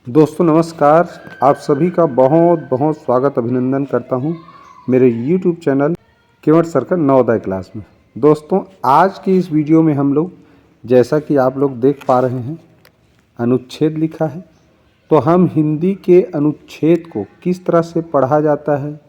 दोस्तों नमस्कार। आप सभी का बहुत बहुत स्वागत अभिनंदन करता हूं मेरे YouTube चैनल केवट सर्कल नवोदय क्लास में। दोस्तों आज की इस वीडियो में हम लोग, जैसा कि आप लोग देख पा रहे हैं, अनुच्छेद लिखा है। तो हम हिंदी के अनुच्छेद को किस तरह से पढ़ा जाता है,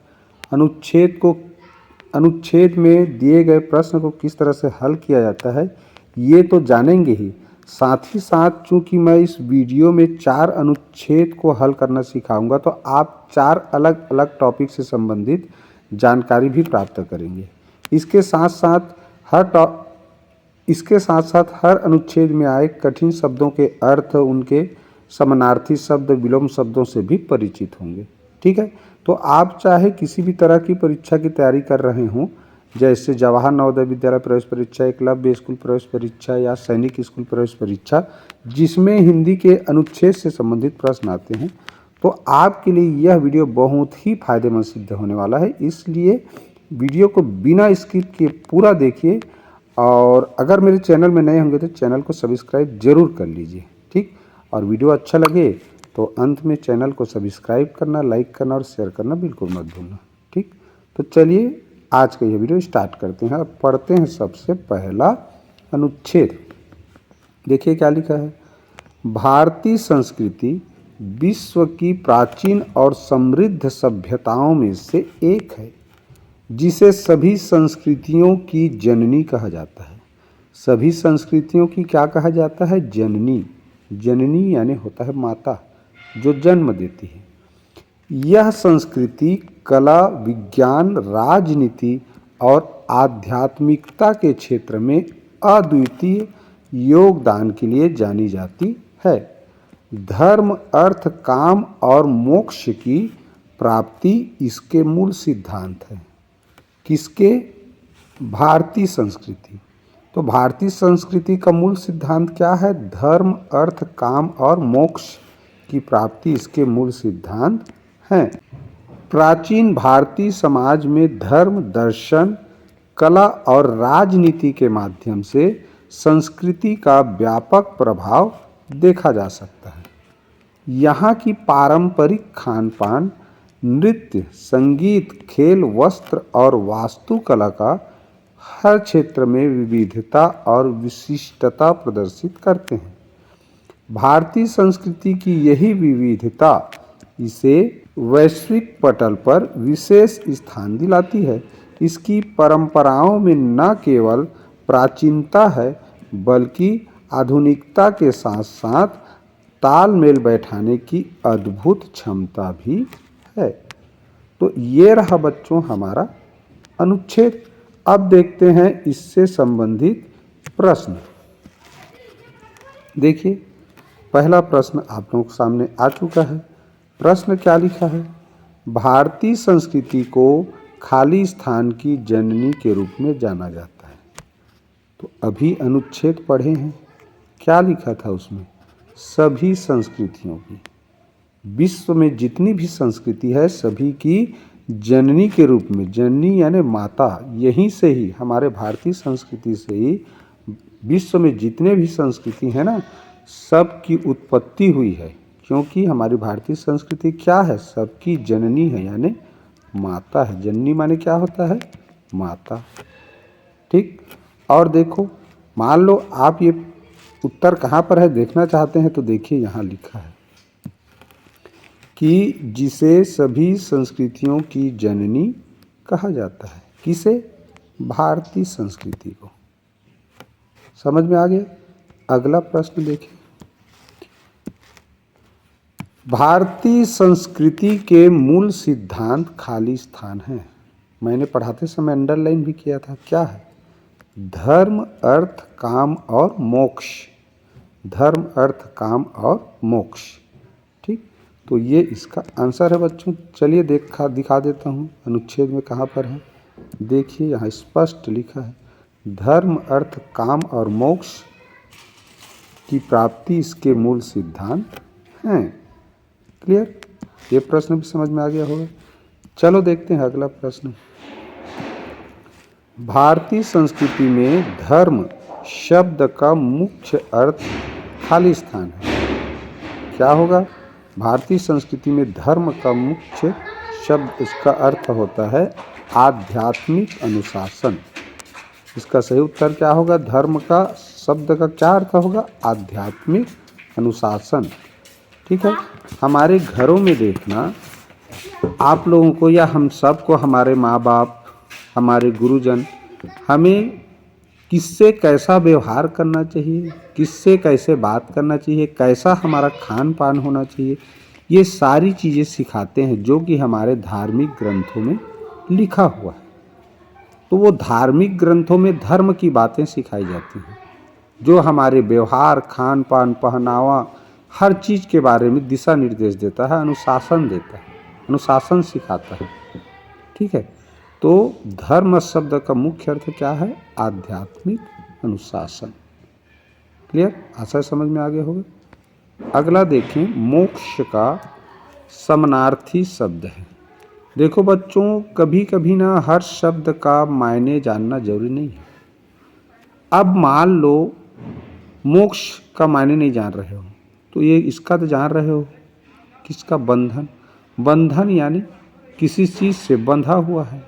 अनुच्छेद में दिए गए प्रश्न को किस तरह से हल किया जाता है, ये तो जानेंगे ही। साथ ही साथ चूंकि मैं इस वीडियो में 4 अनुच्छेद को हल करना सिखाऊंगा, तो आप 4 अलग अलग टॉपिक से संबंधित जानकारी भी प्राप्त करेंगे। इसके साथ साथ हर अनुच्छेद में आए कठिन शब्दों के अर्थ, उनके समानार्थी शब्द, विलोम शब्दों से भी परिचित होंगे। ठीक है, तो आप चाहे किसी भी तरह की परीक्षा की तैयारी कर रहे हों, जैसे जवाहर नवोदय विद्यालय प्रवेश परीक्षा, एकलव्य स्कूल प्रवेश परीक्षा या सैनिक स्कूल प्रवेश परीक्षा, जिसमें हिंदी के अनुच्छेद से संबंधित प्रश्न आते हैं, तो आपके लिए यह वीडियो बहुत ही फायदेमंद सिद्ध होने वाला है। इसलिए वीडियो को बिना स्किप किए पूरा देखिए, और अगर मेरे चैनल में नए होंगे तो चैनल को सब्सक्राइब जरूर कर लीजिए। ठीक, और वीडियो अच्छा लगे तो अंत में चैनल को सब्सक्राइब करना, लाइक करना और शेयर करना बिल्कुल मत भूलना। ठीक, तो चलिए आज का ये वीडियो स्टार्ट करते हैं और पढ़ते हैं सबसे पहला अनुच्छेद। देखिए क्या लिखा है। भारतीय संस्कृति विश्व की प्राचीन और समृद्ध सभ्यताओं में से एक है, जिसे सभी संस्कृतियों की जननी कहा जाता है। सभी संस्कृतियों की क्या कहा जाता है? जननी। जननी यानी होता है माता, जो जन्म देती है। यह संस्कृति कला, विज्ञान, राजनीति और आध्यात्मिकता के क्षेत्र में अद्वितीय योगदान के लिए जानी जाती है। धर्म, अर्थ, काम और मोक्ष की प्राप्ति इसके मूल सिद्धांत है। किसके? भारतीय संस्कृति। तो भारतीय संस्कृति का मूल सिद्धांत क्या है? धर्म, अर्थ, काम और मोक्ष की प्राप्ति इसके मूल सिद्धांत हैं। प्राचीन भारतीय समाज में धर्म, दर्शन, कला और राजनीति के माध्यम से संस्कृति का व्यापक प्रभाव देखा जा सकता है। यहाँ की पारंपरिक खान-पान, नृत्य, संगीत, खेल, वस्त्र और वास्तुकला का हर क्षेत्र में विविधता और विशिष्टता प्रदर्शित करते हैं। भारतीय संस्कृति की यही विविधता इसे वैश्विक पटल पर विशेष स्थान दिलाती है। इसकी परंपराओं में न केवल प्राचीनता है, बल्कि आधुनिकता के साथ साथ तालमेल बैठाने की अद्भुत क्षमता भी है। तो ये रहा बच्चों हमारा अनुच्छेद। अब देखते हैं इससे संबंधित प्रश्न। देखिए पहला प्रश्न आप लोगों के सामने आ चुका है। प्रश्न क्या लिखा है? भारतीय संस्कृति को खाली स्थान की जननी के रूप में जाना जाता है। तो अभी अनुच्छेद पढ़े हैं, क्या लिखा था उसमें? सभी संस्कृतियों की, विश्व में जितनी भी संस्कृति है सभी की जननी के रूप में, जननी यानी माता, यहीं से ही हमारे भारतीय संस्कृति से ही विश्व में जितने भी संस्कृति है ना, सब की उत्पत्ति हुई है। क्योंकि हमारी भारतीय संस्कृति क्या है? सबकी जननी है, यानी माता है। जननी माने क्या होता है? माता। ठीक, और देखो, मान लो आप ये उत्तर कहाँ पर है देखना चाहते हैं, तो देखिए यहाँ लिखा है कि जिसे सभी संस्कृतियों की जननी कहा जाता है। किसे? भारतीय संस्कृति को। समझ में आ गया? अगला प्रश्न देखिए। भारतीय संस्कृति के मूल सिद्धांत खाली स्थान है। मैंने पढ़ाते समय अंडरलाइन भी किया था। क्या है? धर्म, अर्थ, काम और मोक्ष। धर्म, अर्थ, काम और मोक्ष। ठीक, तो ये इसका आंसर है बच्चों। चलिए दिखा देता हूँ अनुच्छेद में कहाँ पर है। देखिए यहाँ स्पष्ट लिखा है, धर्म, अर्थ, काम और मोक्ष की प्राप्ति इसके मूल सिद्धांत हैं। क्लियर? ये प्रश्न भी समझ में आ गया होगा। चलो देखते हैं अगला प्रश्न। भारतीय संस्कृति में धर्म शब्द का मुख्य अर्थ खाली स्थान है। क्या होगा? भारतीय संस्कृति में धर्म का मुख्य शब्द, इसका अर्थ होता है आध्यात्मिक अनुशासन। इसका सही उत्तर क्या होगा? धर्म का शब्द का क्या अर्थ होगा? आध्यात्मिक अनुशासन। ठीक है। हमारे घरों में देखना, आप लोगों को या हम सबको, हमारे माँ बाप, हमारे गुरुजन, हमें किससे कैसा व्यवहार करना चाहिए, किससे कैसे बात करना चाहिए, कैसा हमारा खान पान होना चाहिए, ये सारी चीज़ें सिखाते हैं जो कि हमारे धार्मिक ग्रंथों में लिखा हुआ है। तो वो धार्मिक ग्रंथों में धर्म की बातें सिखाई जाती हैं जो हमारे व्यवहार, खान पान, पहनावा, हर चीज़ के बारे में दिशा निर्देश देता है, अनुशासन देता है, अनुशासन सिखाता है। ठीक है। तो धर्म शब्द का मुख्य अर्थ क्या है? आध्यात्मिक अनुशासन। क्लियर? आशा समझ में आगे होगा। अगला देखें, मोक्ष का समानार्थी शब्द है। देखो बच्चों, कभी कभी ना हर शब्द का मायने जानना जरूरी नहीं है। अब मान लो मोक्ष का मायने नहीं जान रहे हो, तो ये इसका तो जान रहे हो, किसका? बंधन। बंधन यानी किसी चीज़ से बंधा हुआ है।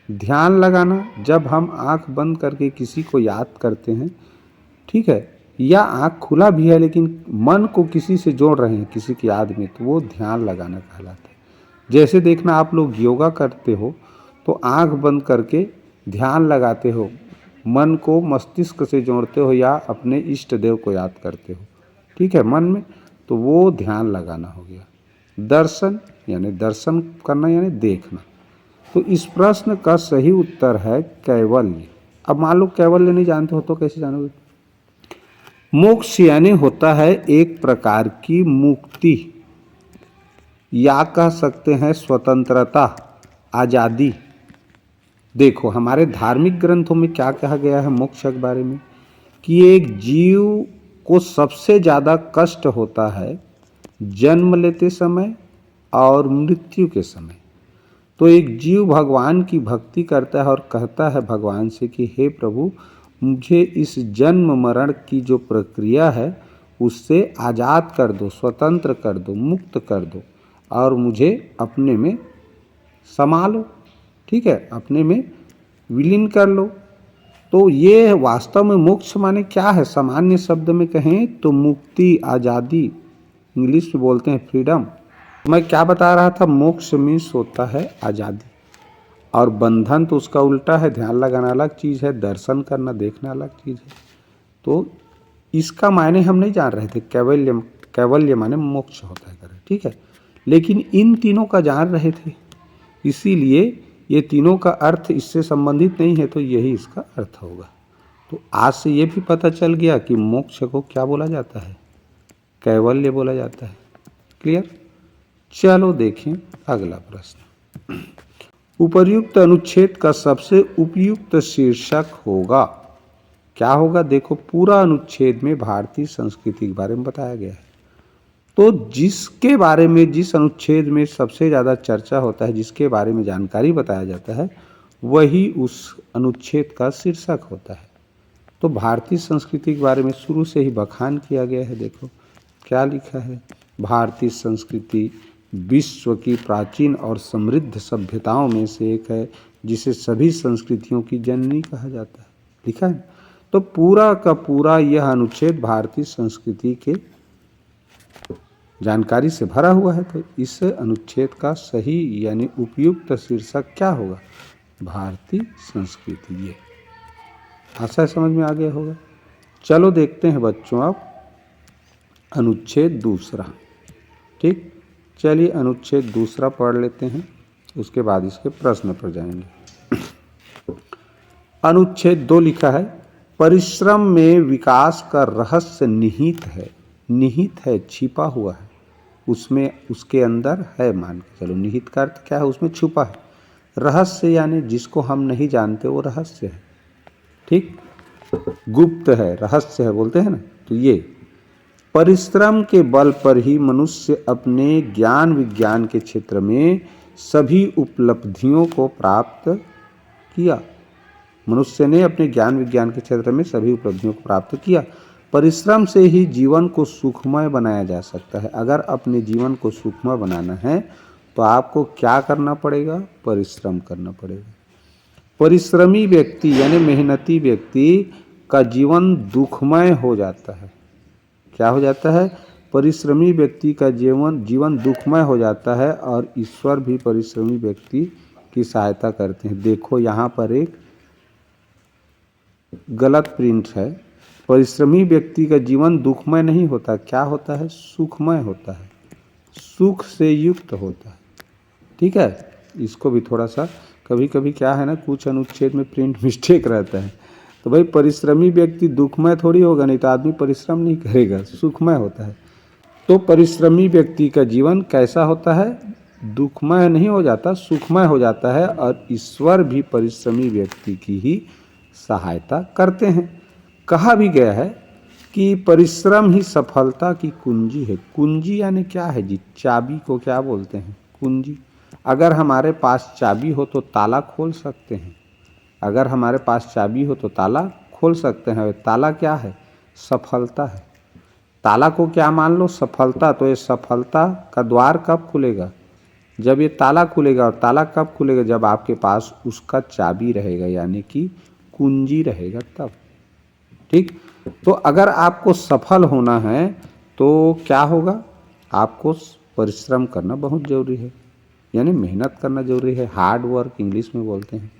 ध्यान लगाना, जब हम आंख बंद करके किसी को याद करते हैं, ठीक है, या आंख खुला भी है लेकिन मन को किसी से जोड़ रहे हैं, किसी की याद में, तो वो ध्यान लगाना कहलाता है। जैसे देखना, आप लोग योगा करते हो तो आंख बंद करके ध्यान लगाते हो, मन को मस्तिष्क से जोड़ते हो या अपने इष्ट देव को याद करते हो, ठीक है, मन में, तो वो ध्यान लगाना हो गया। दर्शन यानी दर्शन करना यानी देखना। तो इस प्रश्न का सही उत्तर है कैवल्य। अब मान लो कैवल्य नहीं जानते हो तो कैसे जानोगे? मोक्ष यानी होता है एक प्रकार की मुक्ति, या कह सकते हैं स्वतंत्रता, आज़ादी। देखो हमारे धार्मिक ग्रंथों में क्या कहा गया है मोक्ष के बारे में, कि एक जीव को सबसे ज़्यादा कष्ट होता है जन्म लेते समय और मृत्यु के समय। तो एक जीव भगवान की भक्ति करता है और कहता है भगवान से कि हे प्रभु, मुझे इस जन्म मरण की जो प्रक्रिया है उससे आज़ाद कर दो, स्वतंत्र कर दो, मुक्त कर दो और मुझे अपने में समा लो, ठीक है, अपने में विलीन कर लो। तो ये वास्तव में मोक्ष माने क्या है? सामान्य शब्द में कहें तो मुक्ति, आज़ादी, इंग्लिश में बोलते हैं फ्रीडम। मैं क्या बता रहा था? मोक्ष मीन्स होता है आज़ादी, और बंधन तो उसका उल्टा है। ध्यान लगाना अलग चीज़ है, दर्शन करना, देखना अलग चीज़ है। तो इसका मायने हम नहीं जान रहे थे। कैवल्य, कैवल्य माने मोक्ष होता है, ठीक है, लेकिन इन तीनों का जान रहे थे, इसीलिए ये तीनों का अर्थ इससे संबंधित नहीं है, तो यही इसका अर्थ होगा। तो आज से ये भी पता चल गया कि मोक्ष को क्या बोला जाता है? कैवल्य बोला जाता है। क्लियर? चलो देखें अगला प्रश्न। उपर्युक्त अनुच्छेद का सबसे उपयुक्त शीर्षक होगा, क्या होगा? देखो पूरा अनुच्छेद में भारतीय संस्कृति के बारे में बताया गया है। तो जिसके बारे में, जिस अनुच्छेद में सबसे ज़्यादा चर्चा होता है, जिसके बारे में जानकारी बताया जाता है, वही उस अनुच्छेद का शीर्षक होता है। तो भारतीय संस्कृति के बारे में शुरू से ही बखान किया गया है। देखो क्या लिखा है, भारतीय संस्कृति विश्व की प्राचीन और समृद्ध सभ्यताओं में से एक है, जिसे सभी संस्कृतियों की जननी कहा जाता है, लिखा है। तो पूरा का पूरा यह अनुच्छेद भारतीय संस्कृति के जानकारी से भरा हुआ है। तो इस अनुच्छेद का सही यानी उपयुक्त शीर्षक क्या होगा? भारतीय संस्कृति। ये आशा समझ में आ गया होगा। चलो देखते हैं बच्चों अब अनुच्छेद दूसरा। ठीक, चलिए अनुच्छेद दूसरा पढ़ लेते हैं, उसके बाद इसके प्रश्न पर जाएंगे। अनुच्छेद 2 लिखा है, परिश्रम में विकास का रहस्य निहित है। निहित है, छिपा हुआ है, उसमें, उसके अंदर है, मान के चलो। निहित का अर्थ क्या है? उसमें छुपा है। रहस्य यानी जिसको हम नहीं जानते वो रहस्य है, ठीक, गुप्त है, रहस्य है, बोलते हैं ना। तो ये परिश्रम के बल पर ही मनुष्य अपने ज्ञान विज्ञान के क्षेत्र में सभी उपलब्धियों को प्राप्त किया। मनुष्य ने अपने ज्ञान विज्ञान के क्षेत्र में सभी उपलब्धियों को प्राप्त किया। परिश्रम से ही जीवन को सुखमय बनाया जा सकता है। अगर अपने जीवन को सुखमय बनाना है तो आपको क्या करना पड़ेगा? परिश्रम करना पड़ेगा। परिश्रमी व्यक्ति यानी मेहनती व्यक्ति का जीवन दुखमय हो जाता है। क्या हो जाता है? परिश्रमी व्यक्ति का जीवन दुखमय हो जाता है और ईश्वर भी परिश्रमी व्यक्ति की सहायता करते हैं। देखो यहाँ पर एक गलत प्रिंट है। परिश्रमी व्यक्ति का जीवन दुखमय नहीं होता, क्या होता है? सुखमय होता है, सुख से युक्त होता है। ठीक है, इसको भी थोड़ा सा कभी कभी क्या है ना, कुछ अनुच्छेद में प्रिंट मिस्टेक रहता है। तो भाई परिश्रमी व्यक्ति दुखमय थोड़ी होगा, नहीं तो आदमी परिश्रम नहीं करेगा, सुखमय होता है। तो परिश्रमी व्यक्ति का जीवन कैसा होता है? दुखमय नहीं हो जाता, सुखमय हो जाता है और ईश्वर भी परिश्रमी व्यक्ति की ही सहायता करते हैं। कहा भी गया है कि परिश्रम ही सफलता की कुंजी है। कुंजी यानी क्या है जी? चाबी को क्या बोलते हैं? कुंजी। अगर हमारे पास चाबी हो तो ताला खोल सकते हैं। अगर हमारे पास चाबी हो तो ताला खोल सकते हैं। ताला क्या है? सफलता है। ताला को क्या मान लो? सफलता। तो ये सफलता का द्वार कब खुलेगा? जब ये ताला खुलेगा। और ताला कब खुलेगा? जब आपके पास उसका चाबी रहेगा, यानी कि कुंजी रहेगा तब। ठीक। तो अगर आपको सफल होना है तो क्या होगा? आपको परिश्रम करना बहुत जरूरी है, यानी मेहनत करना जरूरी है। हार्ड वर्क इंग्लिश में बोलते हैं।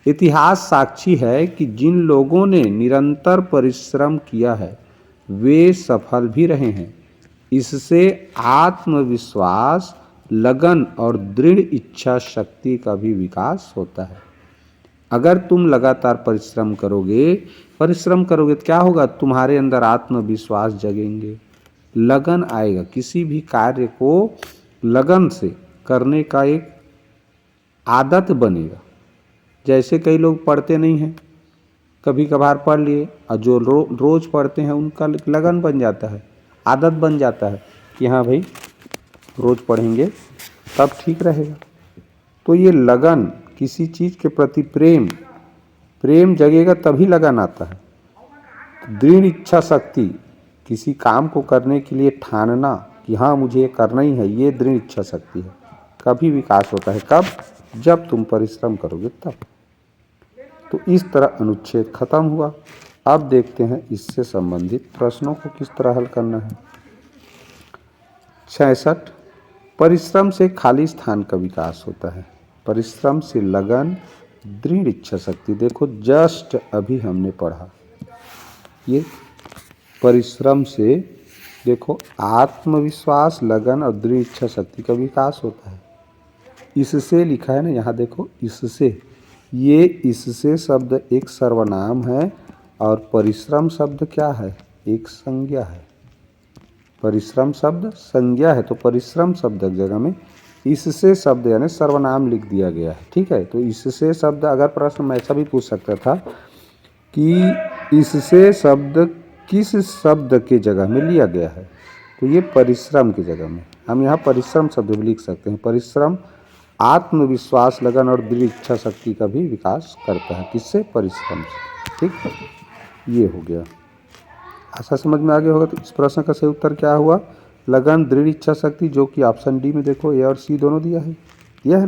इतिहास साक्षी है कि जिन लोगों ने निरंतर परिश्रम किया है वे सफल भी रहे हैं। इससे आत्मविश्वास, लगन और दृढ़ इच्छा शक्ति का भी विकास होता है। अगर तुम लगातार परिश्रम करोगे तो क्या होगा? तुम्हारे अंदर आत्मविश्वास जगेंगे, लगन आएगा। किसी भी कार्य को लगन से करने का एक आदत बनेगा। जैसे कई लोग पढ़ते नहीं हैं, कभी कभार पढ़ लिए, और जो रोज़ पढ़ते हैं उनका लगन बन जाता है, आदत बन जाता है कि हाँ भाई रोज़ पढ़ेंगे तब ठीक रहेगा। तो ये लगन, किसी चीज़ के प्रति प्रेम जगेगा तभी लगन आता है। दृढ़ इच्छा शक्ति, किसी काम को करने के लिए ठानना कि हाँ मुझे ये करना ही है, ये दृढ़ इच्छा शक्ति है। कभी विकास होता है कब? जब तुम परिश्रम करोगे तब। तो इस तरह अनुच्छेद खत्म हुआ। अब देखते हैं इससे संबंधित प्रश्नों को किस तरह हल करना है। 66, परिश्रम से खाली स्थान का विकास होता है। परिश्रम से लगन, दृढ़ इच्छा शक्ति। देखो जस्ट अभी हमने पढ़ा, ये परिश्रम से देखो आत्मविश्वास, लगन और दृढ़ इच्छा शक्ति का विकास होता है। इससे लिखा है ना, यहाँ देखो इससे, ये इससे शब्द एक सर्वनाम है और परिश्रम शब्द क्या है? एक संज्ञा है। परिश्रम शब्द संज्ञा है, तो परिश्रम शब्द की जगह में इससे शब्द यानी सर्वनाम लिख दिया गया है। ठीक है, तो इससे शब्द, अगर प्रश्न में ऐसा भी पूछ सकता था कि इससे शब्द किस शब्द के जगह में लिया गया है, तो ये परिश्रम की जगह में हम यहाँ परिश्रम शब्द भी लिख सकते हैं। परिश्रम आत्मविश्वास, लगन और दृढ़ इच्छा शक्ति का भी विकास करता है। किससे? परिश्रम से। ठीक, ये हो गया। आशा समझ में आ गया होगा। तो इस प्रश्न का सही उत्तर क्या हुआ? लगन, दृढ़ इच्छा शक्ति, जो कि ऑप्शन डी में देखो ए और सी दोनों दिया है ना,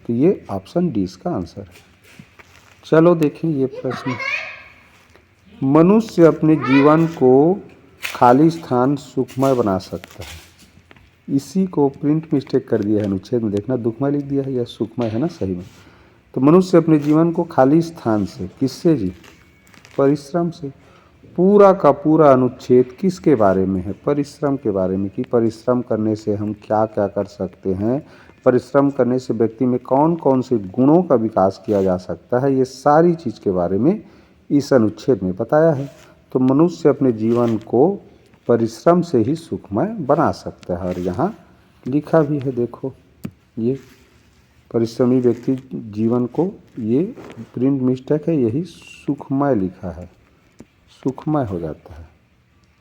तो ये ऑप्शन डी इसका आंसर है। चलो देखें ये प्रश्न। मनुष्य अपने जीवन को खाली स्थान सुखमय बना सकता है। इसी को प्रिंट मिस्टेक कर दिया है अनुच्छेद में, देखना दुखमय लिख दिया है या सुखमय है ना सही में। तो मनुष्य अपने जीवन को खाली स्थान से, किससे जी? परिश्रम से। पूरा का पूरा अनुच्छेद किसके बारे में है? परिश्रम के बारे में, कि परिश्रम करने से हम क्या क्या कर सकते हैं, परिश्रम करने से व्यक्ति में कौन कौन से गुणों का विकास किया जा सकता है, ये सारी चीज़ के बारे में इस अनुच्छेद में बताया है। तो मनुष्य अपने जीवन को परिश्रम से ही सुखमय बना सकता है। और यहाँ लिखा भी है, देखो ये परिश्रमी व्यक्ति जीवन को, ये प्रिंट मिस्टेक है, यही सुखमय लिखा है, सुखमय हो जाता है।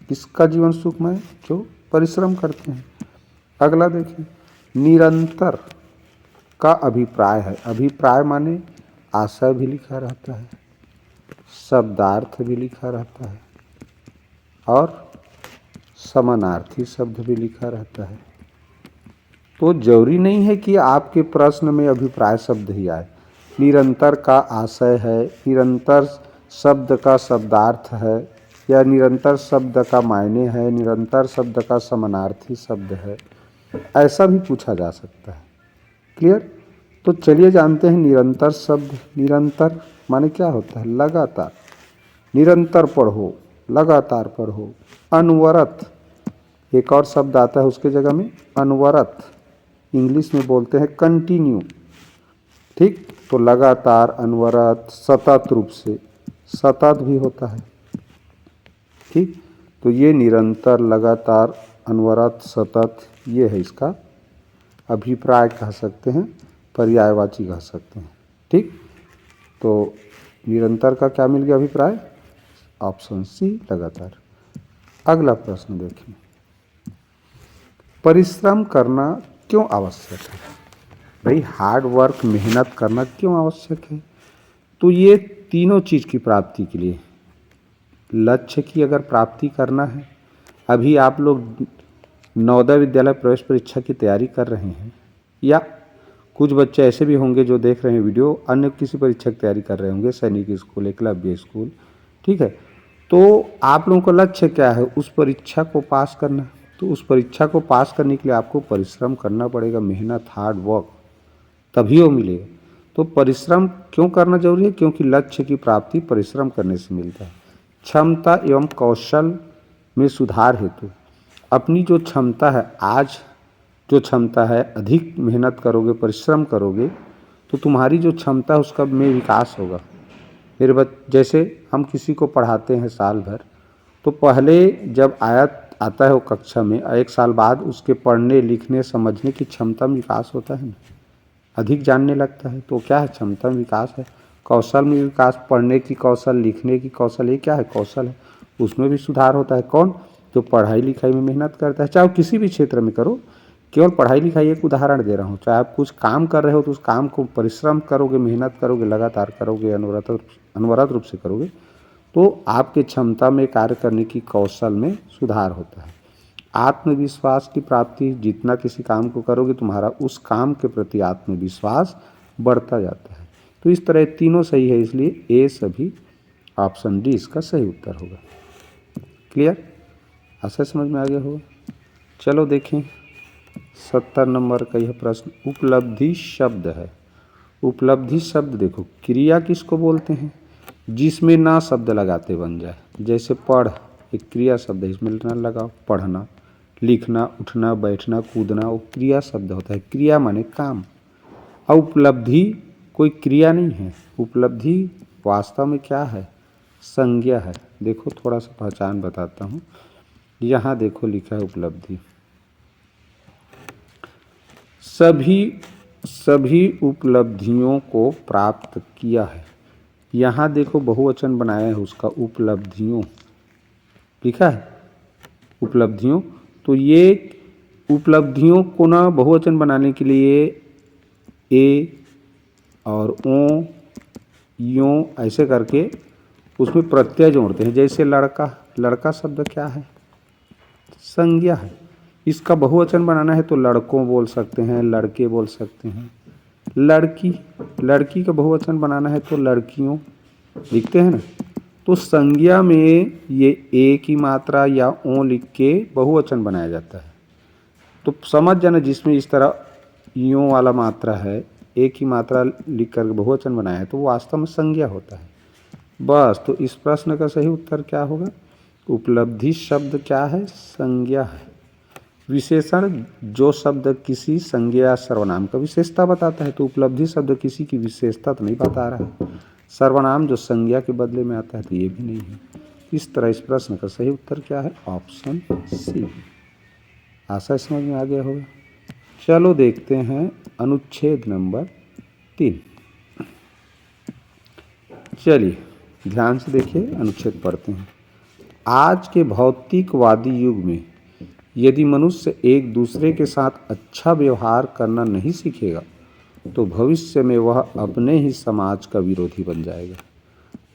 किसका जीवन सुखमय? जो परिश्रम करते हैं। अगला देखिए, निरंतर का अभिप्राय है। अभिप्राय माने आशय भी लिखा रहता है, शब्दार्थ भी लिखा रहता है, और समानार्थी शब्द भी लिखा रहता है। तो जरूरी नहीं है कि आपके प्रश्न में अभिप्राय शब्द ही आए। निरंतर का आशय है, निरंतर शब्द का शब्दार्थ है, या निरंतर शब्द का मायने है, निरंतर शब्द का समानार्थी शब्द है, ऐसा भी पूछा जा सकता है। क्लियर? तो चलिए जानते हैं निरंतर शब्द। निरंतर माने क्या होता है? लगातार। निरंतर पढ़ो, लगातार पढ़ो। अनवरत एक और शब्द आता है उसके जगह में, अनवरत। इंग्लिश में बोलते हैं कंटिन्यू। ठीक, तो लगातार, अनवरत, सतत रूप से, सतत भी होता है। ठीक, तो ये निरंतर, लगातार, अनवरत, सतत, ये है इसका अभिप्राय कह सकते हैं, पर्यायवाची कह सकते हैं। ठीक, तो निरंतर का क्या मिल गया अभिप्राय? ऑप्शन सी, लगातार। अगला प्रश्न देखें, परिश्रम करना क्यों आवश्यक है? भाई हार्ड वर्क, मेहनत करना क्यों आवश्यक है? तो ये तीनों चीज़ की प्राप्ति के लिए, लक्ष्य की अगर प्राप्ति करना है, अभी आप लोग नवोदय विद्यालय प्रवेश परीक्षा की तैयारी कर रहे हैं, या कुछ बच्चे ऐसे भी होंगे जो देख रहे हैं वीडियो, अन्य किसी परीक्षा की तैयारी कर रहे होंगे, सैनिक स्कूल, एकलव्य स्कूल। ठीक है, तो आप लोगों का लक्ष्य क्या है? उस परीक्षा को पास करना। तो उस परीक्षा को पास करने के लिए आपको परिश्रम करना पड़ेगा, मेहनत, हार्ड वर्क, तभी वो मिलेगा। तो परिश्रम क्यों करना जरूरी है? क्योंकि लक्ष्य की प्राप्ति परिश्रम करने से मिलता है। क्षमता एवं कौशल में सुधार हेतु अपनी जो क्षमता है, आज जो क्षमता है, अधिक मेहनत करोगे, परिश्रम करोगे, तो तुम्हारी जो क्षमता है उसका में विकास होगा। जैसे हम किसी को पढ़ाते हैं साल भर, तो पहले जब आता है वो कक्षा में, एक साल बाद उसके पढ़ने, लिखने, समझने की क्षमता में विकास होता है ना, अधिक जानने लगता है। तो क्या है? क्षमता में विकास है। कौशल में विकास, पढ़ने की कौशल, लिखने की कौशल, ये क्या है? कौशल है। उसमें भी सुधार होता है। कौन? जो पढ़ाई लिखाई में मेहनत करता है, चाहे किसी भी क्षेत्र में करो, केवल पढ़ाई लिखाई एक उदाहरण दे रहा हूँ। चाहे आप कुछ काम कर रहे हो तो उस काम को परिश्रम करोगे, मेहनत करोगे, लगातार करोगे, अनवरत रूप से करोगे, तो आपकी क्षमता में कार्य करने की कौशल में सुधार होता है। आत्मविश्वास की प्राप्ति, जितना किसी काम को करोगे तुम्हारा उस काम के प्रति आत्मविश्वास बढ़ता जाता है। तो इस तरह तीनों सही है, इसलिए ए सभी, ऑप्शन डी इसका सही उत्तर होगा। क्लियर? ऐसा समझ में आ गया होगा। चलो देखें 70 नंबर का यह प्रश्न, उपलब्धि शब्द है। उपलब्धि शब्द देखो, क्रिया किसको बोलते हैं? जिसमें ना शब्द लगाते बन जाए। जैसे पढ़, एक क्रिया शब्द है, इसमें ना लगाओ। पढ़ना, लिखना, उठना, बैठना, कूदना, वो क्रिया शब्द होता है। क्रिया माने काम। और उपलब्धि कोई क्रिया नहीं है। उपलब्धि वास्तव में क्या है? संज्ञा है। देखो थोड़ा सा पहचान बताता हूँ। यहाँ देखो लिखा है उपलब्धि, सभी उपलब्धियों को प्राप्त किया है। यहाँ देखो बहुवचन बनाया है उसका, उपलब्धियों लिखा है, उपलब्धियों। तो ये उपलब्धियों को ना बहुवचन बनाने के लिए ए और ओ, यों ऐसे करके उसमें प्रत्यय जोड़ते हैं। जैसे लड़का, लड़का शब्द क्या है? संज्ञा है। इसका बहुवचन बनाना है तो लड़कों बोल सकते हैं, लड़के बोल सकते हैं। लड़की, लड़की का बहुवचन बनाना है तो लड़कियों लिखते हैं ना। तो संज्ञा में ये ए की मात्रा या ओ लिख के बहुवचन बनाया जाता है। तो समझ जाना, जिसमें इस तरह यों वाला मात्रा है, ए की मात्रा लिख कर बहुवचन बनाया है, तो वो वास्तव में संज्ञा होता है। बस, तो इस प्रश्न का सही उत्तर क्या होगा? उपलब्धि शब्द क्या है? संज्ञा है। विशेषण, जो शब्द किसी संज्ञा या सर्वनाम का विशेषता बताता है। तो उपलब्धि शब्द किसी की विशेषता तो नहीं बता रहा है। सर्वनाम जो संज्ञा के बदले में आता है, तो ये भी नहीं है। इस तरह इस प्रश्न का सही उत्तर क्या है? Option C. आशा समझ में आ गया होगा। चलो देखते हैं अनुच्छेद नंबर 3। चलिए ध्यान से देखिए, अनुच्छेद पढ़ते हैं। आज के भौतिकवादी युग में यदि मनुष्य एक दूसरे के साथ अच्छा व्यवहार करना नहीं सीखेगा तो भविष्य में वह अपने ही समाज का विरोधी बन जाएगा।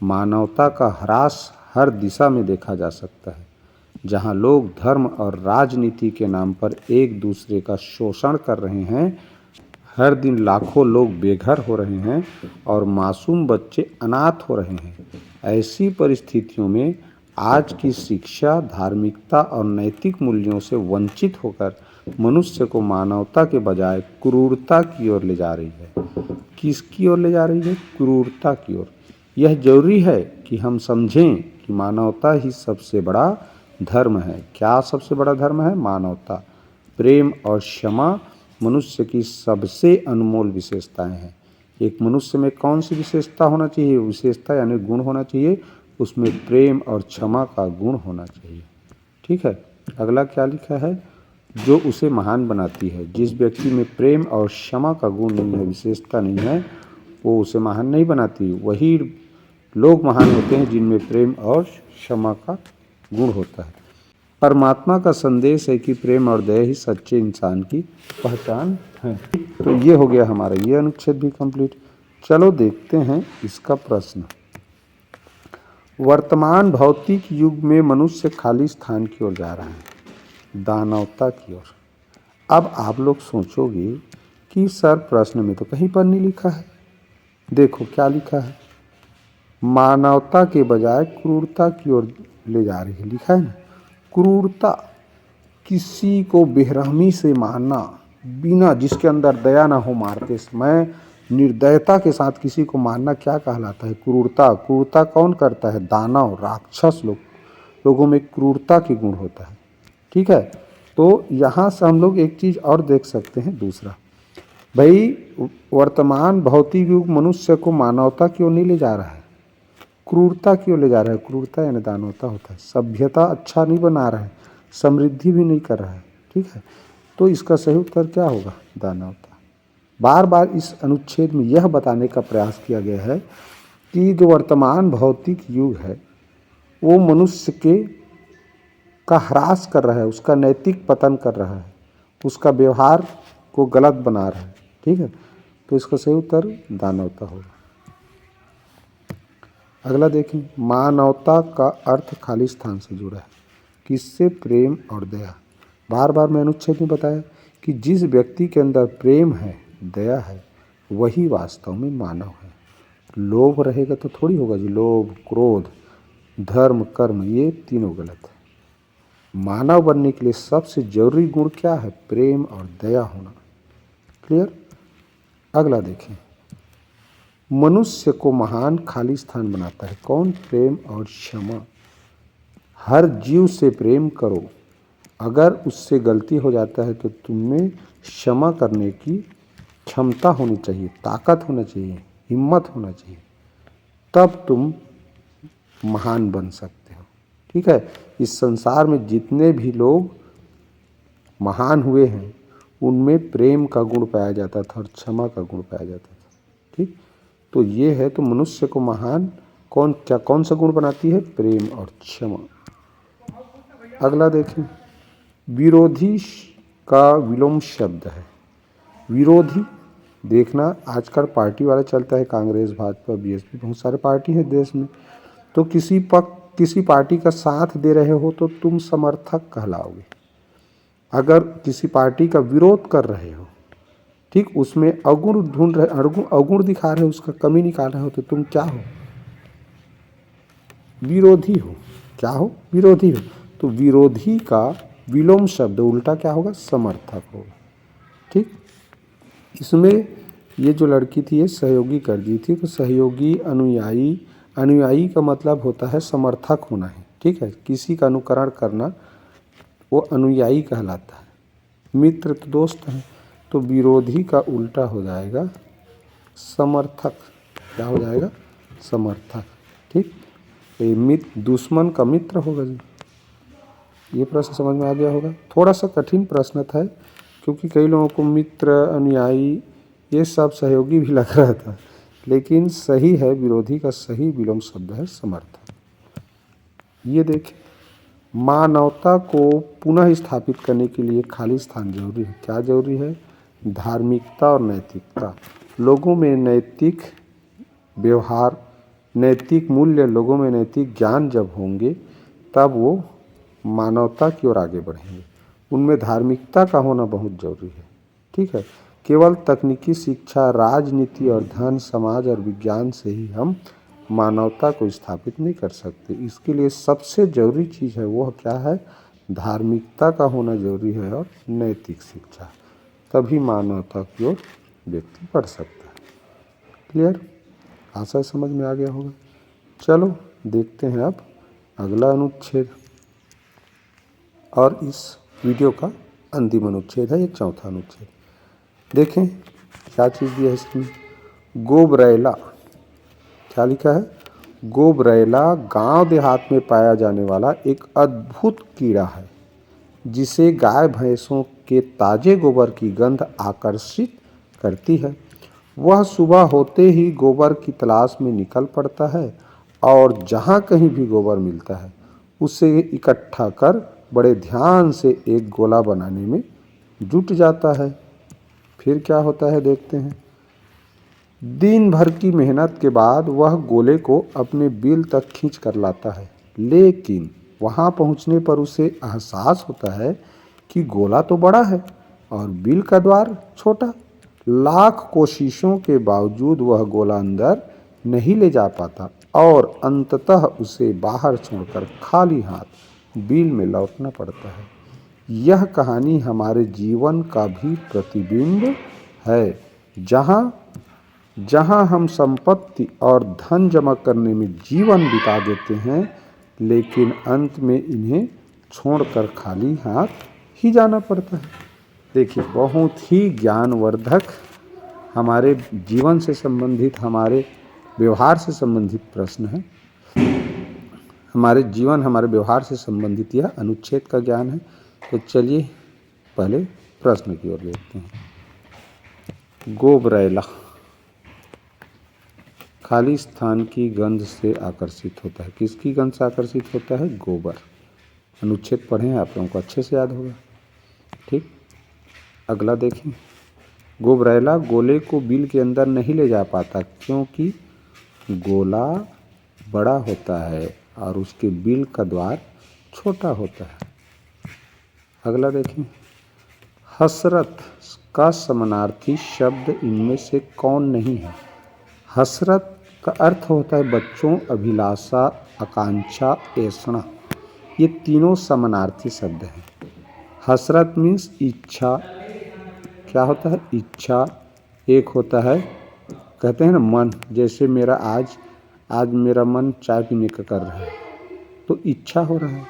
मानवता का ह्रास हर दिशा में देखा जा सकता है। जहाँ लोग धर्म और राजनीति के नाम पर एक दूसरे का शोषण कर रहे हैं, हर दिन लाखों लोग बेघर हो रहे हैं और मासूम बच्चे अनाथ हो रहे हैं। ऐसी परिस्थितियों में आज की शिक्षा धार्मिकता और नैतिक मूल्यों से वंचित होकर मनुष्य को मानवता के बजाय क्रूरता की ओर ले जा रही है। किसकी ओर ले जा रही है? क्रूरता की ओर। यह जरूरी है कि हम समझें कि मानवता ही सबसे बड़ा धर्म है। क्या सबसे बड़ा धर्म है? मानवता। प्रेम और क्षमा मनुष्य की सबसे अनमोल विशेषताएं हैं। एक मनुष्य में कौन सी विशेषता होना चाहिए? विशेषता यानी गुण होना चाहिए, उसमें प्रेम और क्षमा का गुण होना चाहिए। ठीक है। अगला क्या लिखा है? जो उसे महान बनाती है। जिस व्यक्ति में प्रेम और क्षमा का गुण नहीं है, विशेषता नहीं है, वो उसे महान नहीं बनाती। वही लोग महान होते हैं जिनमें प्रेम और क्षमा का गुण होता है। परमात्मा का संदेश है कि प्रेम और दया ही सच्चे इंसान की पहचान है। तो ये हो गया हमारा ये अनुच्छेद भी कंप्लीट। चलो देखते हैं इसका प्रश्न। वर्तमान भौतिक युग में मनुष्य खाली स्थान की ओर जा रहा है, दानवता की ओर। अब आप लोग सोचोगे कि सर प्रश्न में तो कहीं पर नहीं लिखा है। देखो क्या लिखा है, मानवता के बजाय क्रूरता की ओर ले जा रही है, लिखा है ना। क्रूरता, किसी को बेरहमी से मारना, बिना जिसके अंदर दया ना हो मारते समय निर्दयता के साथ किसी को मारना क्या कहलाता है? क्रूरता। क्रूरता कौन करता है? दानव, राक्षस लोगों में क्रूरता की गुण होता है। ठीक है। तो यहाँ से हम लोग एक चीज़ और देख सकते हैं। दूसरा, भाई वर्तमान भौतिक युग मनुष्य को मानवता की ओर नहीं ले जा रहा है, क्रूरता की ओर ले जा रहा है। क्रूरता यानी दानवता होता है। सभ्यता अच्छा नहीं बना रहा है, समृद्धि भी नहीं कर रहा है। ठीक है। तो इसका सही उत्तर क्या होगा? दानवता। बार बार इस अनुच्छेद में यह बताने का प्रयास किया गया है कि जो वर्तमान भौतिक युग है वो मनुष्य का ह्रास कर रहा है, उसका नैतिक पतन कर रहा है, उसका व्यवहार को गलत बना रहा है। ठीक है। तो इसका सही उत्तर दानवता होगा। अगला देखें, मानवता का अर्थ खाली स्थान से जुड़ा है। किससे? प्रेम और दया। बार बार मैं अनुच्छेद में बताया कि जिस व्यक्ति के अंदर प्रेम है, दया है, वही वास्तव में मानव है। लोभ रहेगा तो थोड़ी होगा जी। लोभ, क्रोध, धर्म, कर्म, ये तीनों गलत है। मानव बनने के लिए सबसे जरूरी गुण क्या है? प्रेम और दया होना। क्लियर। अगला देखें, मनुष्य को महान खाली स्थान बनाता है कौन? प्रेम और क्षमा। हर जीव से प्रेम करो, अगर उससे गलती हो जाता है तो तुममें क्षमा करने की क्षमता होनी चाहिए, ताकत होना चाहिए, हिम्मत होना चाहिए, तब तुम महान बन सकते हो। ठीक है। इस संसार में जितने भी लोग महान हुए हैं उनमें प्रेम का गुण पाया जाता था और क्षमा का गुण पाया जाता था। ठीक। तो ये है, तो मनुष्य को महान कौन सा गुण बनाती है? प्रेम और क्षमा। अगला देखें, विरोधी का विलोम शब्द है। विरोधी, देखना आजकल पार्टी वाला चलता है, कांग्रेस, भाजपा, बीएसपी, बहुत सारे पार्टी है देश में। तो किसी पार्टी का साथ दे रहे हो तो तुम समर्थक कहलाओगे। अगर किसी पार्टी का विरोध कर रहे हो, ठीक, उसमें अवगुण ढूंढ रहे, अवगुण दिखा रहे हो, उसका कमी निकाल रहे हो, तो तुम क्या हो? विरोधी हो। क्या हो? विरोधी हो। तो विरोधी का विलोम शब्द उल्टा क्या होगा? समर्थक होगा। ठीक। इसमें ये जो लड़की थी ये सहयोगी कर दी थी। तो सहयोगी, अनुयायी, अनुयायी का मतलब होता है समर्थक होना है। ठीक है। किसी का अनुकरण करना, वो अनुयायी कहलाता है। मित्र तो दोस्त है। तो विरोधी का उल्टा हो जाएगा समर्थक। क्या हो जाएगा? समर्थक। ठीक। दुश्मन का मित्र होगा जी। ये प्रश्न समझ में आ गया होगा। थोड़ा सा कठिन प्रश्न था क्योंकि कई लोगों को मित्र, अनुयायी, ये सब सहयोगी भी लग रहा था, लेकिन सही है, विरोधी का सही विलोम शब्द है समर्थक। ये देखें, मानवता को पुनः स्थापित करने के लिए खाली स्थान जरूरी है। क्या जरूरी है? धार्मिकता और नैतिकता। लोगों में नैतिक व्यवहार, नैतिक मूल्य, लोगों में नैतिक ज्ञान जब होंगे तब वो मानवता की ओर आगे बढ़ेंगे। उनमें धार्मिकता का होना बहुत जरूरी है। ठीक है, केवल तकनीकी शिक्षा, राजनीति और धन, समाज और विज्ञान से ही हम मानवता को स्थापित नहीं कर सकते। इसके लिए सबसे जरूरी चीज़ है वह क्या है, धार्मिकता का होना जरूरी है और नैतिक शिक्षा, तभी मानवता की ओर व्यक्ति बढ़ सकता है। क्लियर? आशा समझ में आ गया होगा। चलो देखते हैं अब अगला अनुच्छेद, और इस वीडियो का अंतिम अनुच्छेद है ये चौथा अनुच्छेद। देखें क्या चीज़ दिया है इसमें। गोबरैला, क्या लिखा है, गोबरैला गांव देहात में पाया जाने वाला एक अद्भुत कीड़ा है जिसे गाय भैंसों के ताजे गोबर की गंध आकर्षित करती है। वह सुबह होते ही गोबर की तलाश में निकल पड़ता है और जहाँ कहीं भी गोबर मिलता है उसे इकट्ठा कर बड़े ध्यान से एक गोला बनाने में जुट जाता है। फिर क्या होता है देखते हैं। दिन भर की मेहनत के बाद वह गोले को अपने बिल तक खींच कर लाता है, लेकिन वहां पहुंचने पर उसे एहसास होता है कि गोला तो बड़ा है और बिल का द्वार छोटा। लाख कोशिशों के बावजूद वह गोला अंदर नहीं ले जा पाता और अंततः उसे बाहर छोड़कर खाली हाथ बिल में लौटना पड़ता है। यह कहानी हमारे जीवन का भी प्रतिबिंब है, जहाँ हम संपत्ति और धन जमा करने में जीवन बिता देते हैं, लेकिन अंत में इन्हें छोड़कर खाली हाथ ही जाना पड़ता है। देखिए बहुत ही ज्ञानवर्धक, हमारे जीवन से संबंधित, हमारे व्यवहार से संबंधित प्रश्न है। हमारे जीवन, हमारे व्यवहार से संबंधित यह अनुच्छेद का ज्ञान है। तो चलिए पहले प्रश्न की ओर देखते हैं। गोबरैला खाली स्थान की गंध से आकर्षित होता है। किसकी गंध से आकर्षित होता है? गोबर। अनुच्छेद पढ़े हैं, आप लोगों को अच्छे से याद होगा। ठीक, अगला देखें। गोबरैला गोले को बिल के अंदर नहीं ले जा पाता क्योंकि गोला बड़ा होता है और उसके बिल का द्वार छोटा होता है। अगला देखें। हसरत का समानार्थी शब्द इनमें से कौन नहीं है? हसरत का अर्थ होता है बच्चों, अभिलाषा, आकांक्षा, ऐषणा। ये तीनों समानार्थी शब्द हैं। हसरत मीन्स इच्छा, क्या होता है? इच्छा। एक होता है, कहते हैं ना मन, जैसे मेरा आज मेरा मन चाय पीने का कर रहा है तो इच्छा हो रहा है,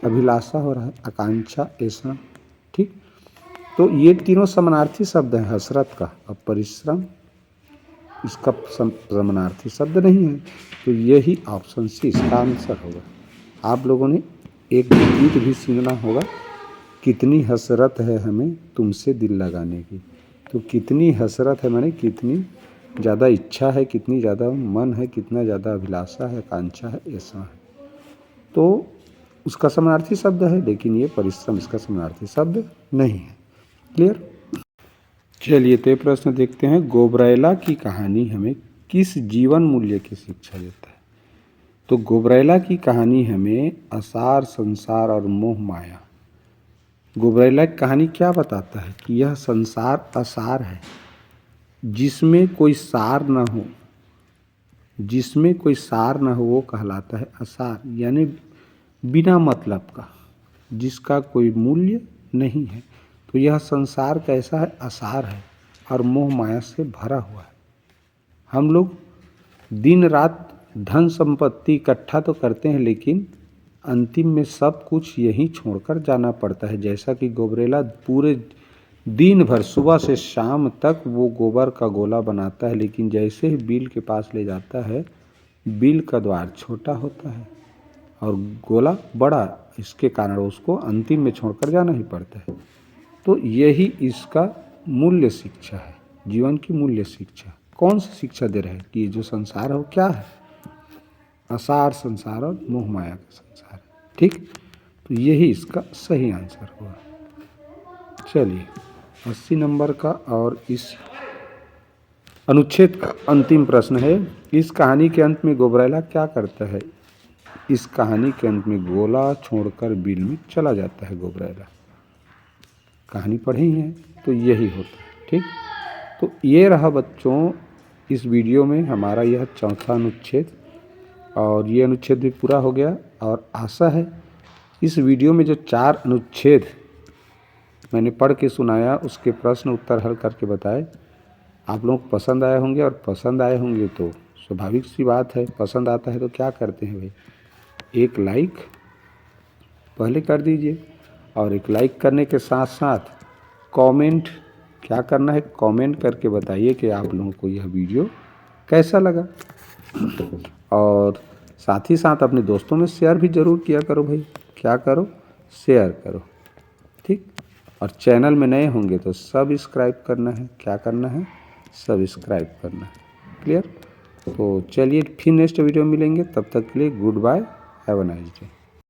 अभिलाषा हो रहा है, आकांक्षा, ऐसा। ठीक, तो ये तीनों समानार्थी शब्द हैं हसरत का। अब परिश्रम इसका समानार्थी शब्द नहीं है, तो यही ऑप्शन सी इसका आंसर होगा। आप लोगों ने एक गीत भी सुनना होगा, कितनी हसरत है हमें तुमसे दिल लगाने की। तो कितनी हसरत है माने कितनी ज़्यादा इच्छा है, कितनी ज़्यादा मन है, कितना ज़्यादा अभिलाषा है, आकांक्षा है, ऐसा है। तो उसका समानार्थी शब्द है, लेकिन ये परिश्रम इसका समानार्थी शब्द नहीं है। क्लियर? चलिए तो प्रश्न देखते हैं। गोबरैला की कहानी हमें किस जीवन मूल्य की शिक्षा देता है? तो गोबरैला की कहानी हमें आसार, संसार और मोह माया। गोबरैला की कहानी क्या बताता है कि यह संसार असार है, जिसमें कोई सार न हो, जिसमें कोई सार न हो वो कहलाता है असार, यानी बिना मतलब का, जिसका कोई मूल्य नहीं है। तो यह संसार कैसा है? असार है और मोह माया से भरा हुआ है। हम लोग दिन रात धन संपत्ति इकट्ठा तो करते हैं, लेकिन अंतिम में सब कुछ यहीं छोड़कर जाना पड़ता है। जैसा कि गोबरैला पूरे दिन भर सुबह से शाम तक वो गोबर का गोला बनाता है, लेकिन जैसे ही बिल के पास ले जाता है, बिल का द्वार छोटा होता है और गोला बड़ा, इसके कारण उसको अंतिम में छोड़कर जाना ही पड़ता है। तो यही इसका मूल्य शिक्षा है, जीवन की मूल्य शिक्षा। कौन सी शिक्षा दे रहे हैं कि जो संसार है वो क्या है? असार संसार और मोह माया का संसार है। ठीक, तो यही इसका सही आंसर हुआ। चलिए 80 नंबर का और इस अनुच्छेद का अंतिम प्रश्न है। इस कहानी के अंत में गोबरैला क्या करता है? इस कहानी के अंत में गोला छोड़कर बिल में चला जाता है गोबरैला। कहानी पढ़ी है तो यही होता है। ठीक, तो ये रहा बच्चों इस वीडियो में हमारा यह चौथा अनुच्छेद, और ये अनुच्छेद भी पूरा हो गया। और आशा है इस वीडियो में जो 4 अनुच्छेद मैंने पढ़ के सुनाया उसके प्रश्न उत्तर हल करके बताए, आप लोग पसंद आए होंगे। और पसंद आए होंगे तो स्वाभाविक सी बात है, पसंद आता है तो क्या करते हैं भाई, एक लाइक पहले कर दीजिए, और एक लाइक करने के साथ साथ कमेंट क्या करना है, कमेंट करके बताइए कि आप लोगों को यह वीडियो कैसा लगा। और साथ ही साथ अपने दोस्तों में शेयर भी ज़रूर किया करो भाई, क्या करो, शेयर करो। ठीक, और चैनल में नए होंगे तो सब्सक्राइब करना है, क्या करना है, सब्सक्राइब करना है। क्लियर? तो चलिए फिर नेक्स्ट वीडियो मिलेंगे, तब तक के लिए goodbye, have a nice day.